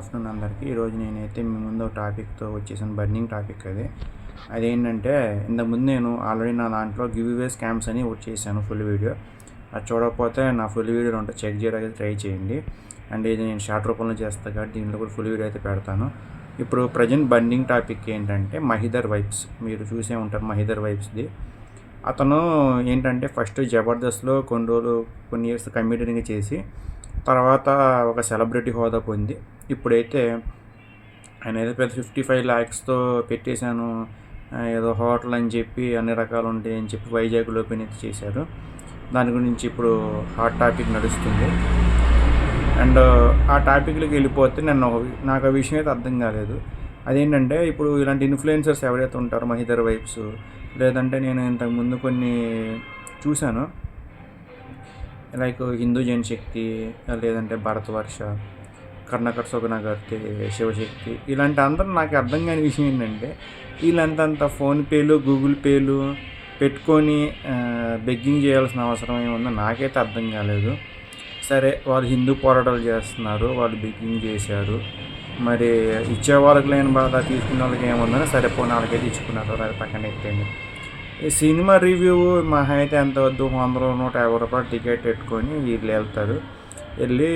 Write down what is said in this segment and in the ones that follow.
Afternoon అందరికీ. ఈరోజు నేనైతే మీ ముందు ఒక టాపిక్తో వచ్చేసాను. బర్నింగ్ టాపిక్ అదేంటంటే ఇంతకుముందు నేను ఆల్రెడీ నా దాంట్లో గివ్ అవే స్కామ్స్ అని ఒకటి చేశాను ఫుల్ వీడియో. అది చూడకపోతే నా ఫుల్ వీడియో ఉంటే చెక్ చేయడానికి ట్రై చేయండి. అండ్ ఇది నేను షార్ట్ రూపంలో చేస్తాను కాబట్టి దీంట్లో కూడా ఫుల్ వీడియో అయితే పెడతాను. ఇప్పుడు ప్రజెంట్ బర్నింగ్ టాపిక్ ఏంటంటే మహిదర్ వైబ్స్. మీరు చూసే ఉంటారు మహిదర్ వైబ్స్ది. అతను ఏంటంటే ఫస్ట్ జబర్దస్త్లో కొన్ని ఇయర్స్ కమెడియన్గా చేసి తర్వాత ఒక సెలబ్రిటీ హోదా పొంది ఇప్పుడైతే ఆయన ఏదో పెద్ద 55 lakhsతో పెట్టేశాను, ఏదో హోటల్ అని చెప్పి అన్ని రకాలు ఉంటాయి అని చెప్పి వైజాగ్లో ఓపెన్ అయితే చేశారు. దాని గురించి ఇప్పుడు హాట్ టాపిక్ నడుస్తుంది. అండ్ ఆ టాపిక్లోకి వెళ్ళిపోతే నాకు ఆ విషయం అయితే అర్థం కాలేదు. అదేంటంటే ఇప్పుడు ఇలాంటి ఇన్ఫ్లుయెన్సర్స్ ఎవరైతే ఉంటారో మహిదర్ వైబ్స్, లేదంటే నేను ఇంతకుముందు కొన్ని చూశాను లైక్ హిందూ జనశక్తి, లేదంటే భరతవర్ష, కర్ణాకర్ సుగనగర్తి, శివశక్తి, ఇలాంటి అందరూ నాకు అర్థం కాని విషయం ఏంటంటే వీళ్ళంతంత ఫోన్పేలు గూగుల్ పేలు పెట్టుకొని బెగ్గింగ్ చేయాల్సిన అవసరం ఏముందో నాకైతే అర్థం కాలేదు. సరే వాళ్ళు హిందూ పోరాటాలు చేస్తున్నారు, వాళ్ళు బెగ్గింగ్ చేశారు, మరి ఇచ్చే వాళ్ళకి లేని బాధ తీసుకునే వాళ్ళకి ఏముందని సరే పోనీ వాళ్ళకైతే ఇచ్చుకున్నారు, అది పక్కన ఎట్టండి. ఈ సినిమా రివ్యూ మహా అయితే ఎంత వద్దు 100 150 రూపాయలు టికెట్ పెట్టుకొని వీళ్ళు వెళ్తారు. వెళ్ళి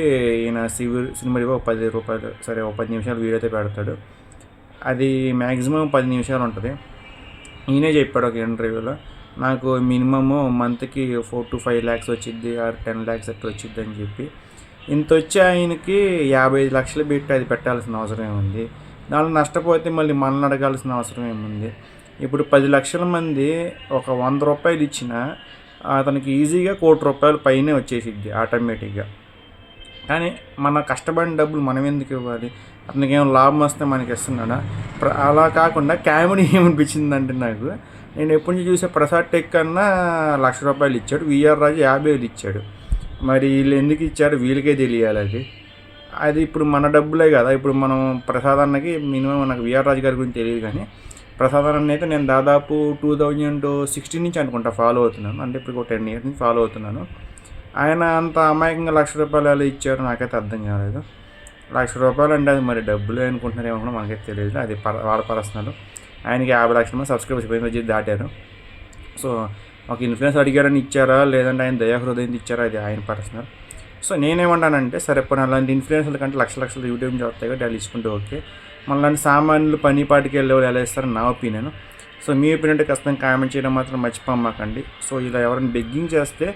ఈయన సినిమా రివ్యూ 10 రూపాయలు, సరే 10 నిమిషాలు వీడియో అయితే పెడతాడు. అది మ్యాక్సిమం 10 నిమిషాలు ఉంటుంది. ఈయనే చెప్పాడు ఒక ఇంటర్వ్యూలో, నాకు మినిమము మంత్కి 4 to 5 lakhs వచ్చిద్ది, ఆర్ 10 lakhs అట్లా వచ్చిద్ది అని చెప్పి. ఇంత వచ్చి ఆయనకి 55 లక్షలు పెట్టి అది పెట్టాల్సిన అవసరం ఏముంది? దానిలో నష్టపోతే మళ్ళీ మనల్ని అడగాల్సిన అవసరం ఏముంది? ఇప్పుడు 10 లక్షల మంది ఒక 100 రూపాయలు ఇచ్చినా అతనికి ఈజీగా 1 కోటి రూపాయలు పైనే వచ్చేసిద్ది ఆటోమేటిక్గా. కానీ మన కష్టపడిన డబ్బులు మనం ఎందుకు ఇవ్వాలి? అతనికి ఏమైనా లాభం వస్తే మనకి ఇస్తున్నాడా? అలా కాకుండా కామెడీ ఏమనిపించిందంటే నాకు, నేను ఎప్పటి నుంచి చూసే ప్రసాద్ టెక్ కన్నా 1,00,000 రూపాయలు ఇచ్చాడు, విఆర్ రాజు 50,000 ఇచ్చాడు. మరి వీళ్ళు ఎందుకు ఇచ్చారు వీళ్ళకే తెలియాలి. అది ఇప్పుడు మన డబ్బులే కదా. ఇప్పుడు మనం ప్రసాద్ అన్నకి మినిమం నాకు విఆర్ రాజు గారి గురించి తెలియదు, కానీ ప్రసాద్ అన్న అయితే నేను దాదాపు 2016 నుంచి అనుకుంటా ఫాలో అవుతున్నాను. అంటే ఇప్పుడు ఒక 10 years నుంచి ఫాలో అవుతున్నాను. ఆయన అంత అమాయకంగా 1,00,000 రూపాయలు ఎలా ఇచ్చారు నాకైతే అర్థం కాలేదు. 1,00,000 రూపాయలు అంటే అది మరి డబ్బులే అనుకుంటున్నారు ఏమనుకున్నా మనకైతే తెలియదు. అది వాళ్ళ పర్సనల్. ఆయనకి 50 లక్షల మంది సబ్స్క్రైబర్స్ వచ్చి దాటారు. సో ఒక ఇన్ఫ్లుయెన్స్ అడిగారని ఇచ్చారా, లేదంటే ఆయన దయాహృదయం ఇచ్చారా, అది ఆయన పర్సనల్. సో నేనేమంటానంటే సరే పోనీ అలాంటి ఇన్ఫ్లుయెన్సర్ల కంటే లక్షలు యూట్యూబ్ నుంచి వస్తాయి కాబట్టి వాళ్ళు ఇచ్చుకుంటే ఓకే. మళ్ళీ సామాన్యులు పనిపాటికి వెళ్ళే వాళ్ళు ఎలా ఇస్తారని నా ఒపీనియన్. సో మీ ఒపీనియన్ అంటే ఖచ్చితంగా కామెంట్ చేయడం మాత్రం మర్చిపోమాకండి. సో ఇలా ఎవరైనా బెగ్గింగ్ చేస్తే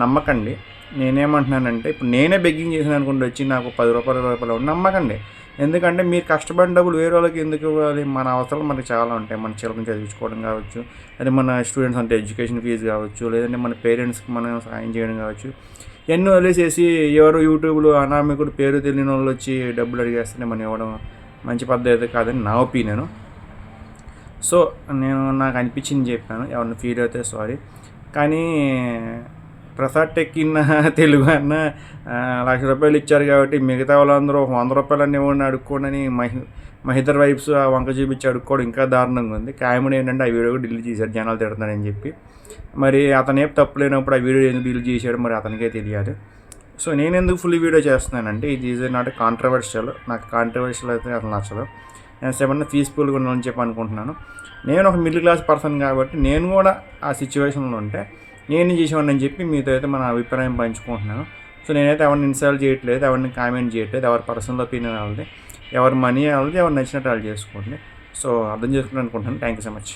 నమ్మకండి. నేనేమంటున్నానంటే ఇప్పుడు నేనే బెగ్గింగ్ చేసాను అనుకుంటే వచ్చి నాకు 10 రూపాయలు 20 రూపాయలు నమ్మకండి. ఎందుకంటే మీరు కష్టపడిన డబ్బులు వేరే వాళ్ళకి ఎందుకు ఇవ్వాలి? మన అవసరాలు మనకి చాలా ఉంటాయి. మన చిల్డ్రన్ చదివించుకోవడం కావచ్చు, అదే మన స్టూడెంట్స్ అంటే ఎడ్యుకేషన్ ఫీజు కావచ్చు, లేదంటే మన పేరెంట్స్కి మనం సాయం చేయడం కావచ్చు. ఎన్నో వదిలేసేసి ఎవరు యూట్యూబ్లో అనామికుడు పేరు తెలియని వాళ్ళు వచ్చి డబ్బులు అడిగేస్తే మనం ఇవ్వడం మంచి పద్ధతి కాదని నా ఒపీనియను. సో నాకు అనిపించింది చెప్పాను. ఎవరిని ఫీల్ అయితే సారీ. కానీ ప్రసాద్ టెక్ తెలుగు అన్న 1,00,000 రూపాయలు ఇచ్చారు కాబట్టి మిగతా వాళ్ళందరూ 100 రూపాయలు అన్నీ ఇవ్వండి అడుక్కోండి మహిదర్ వైబ్స్ ఆ వంక చూపించి అడుక్కోవడం ఇంకా దారుణంగా ఉంది. కామెడీ ఏంటంటే ఆ వీడియో కూడా డిలీట్ చేశారు జనాలు తిడతానని చెప్పి. మరి అతనే తప్పు లేనప్పుడు ఆ వీడియో ఎందుకు డిలీట్ చేశాడు మరి అతనికే తెలియాలి. సో నేను ఎందుకు ఫుల్ వీడియో చేస్తున్నానంటే ఇది ఈజ్ నాట్ కాంట్రవర్షియల్. నాకు కాంట్రవర్షియల్ అయితే అసలు నచ్చదు. నేను ఏమన్నా పీస్ఫుల్గా ఉండాలని చెప్పి అనుకుంటున్నాను. నేను ఒక మిడిల్ క్లాస్ పర్సన్ కాబట్టి నేను కూడా ఆ సిచ్యువేషన్లో ఉంటే నేను చేసేవాడిని అని చెప్పి మీతో అయితే మన అభిప్రాయం పంచుకుంటున్నాను. సో నేనైతే ఎవరిని ఇన్సల్ట్ చేయట్లేదు, ఎవరిని కామెంట్ చేయట్లేదు. ఎవరి పర్సనల్ ఒపీనియన్ వాళ్ళది, ఎవరి మనీ వాళ్ళది, ఎవరు నచ్చినట్టు వాళ్ళు చేసుకోండి. సో అర్థం చేసుకుంటాను అనుకుంటున్నాను. Thank you so much.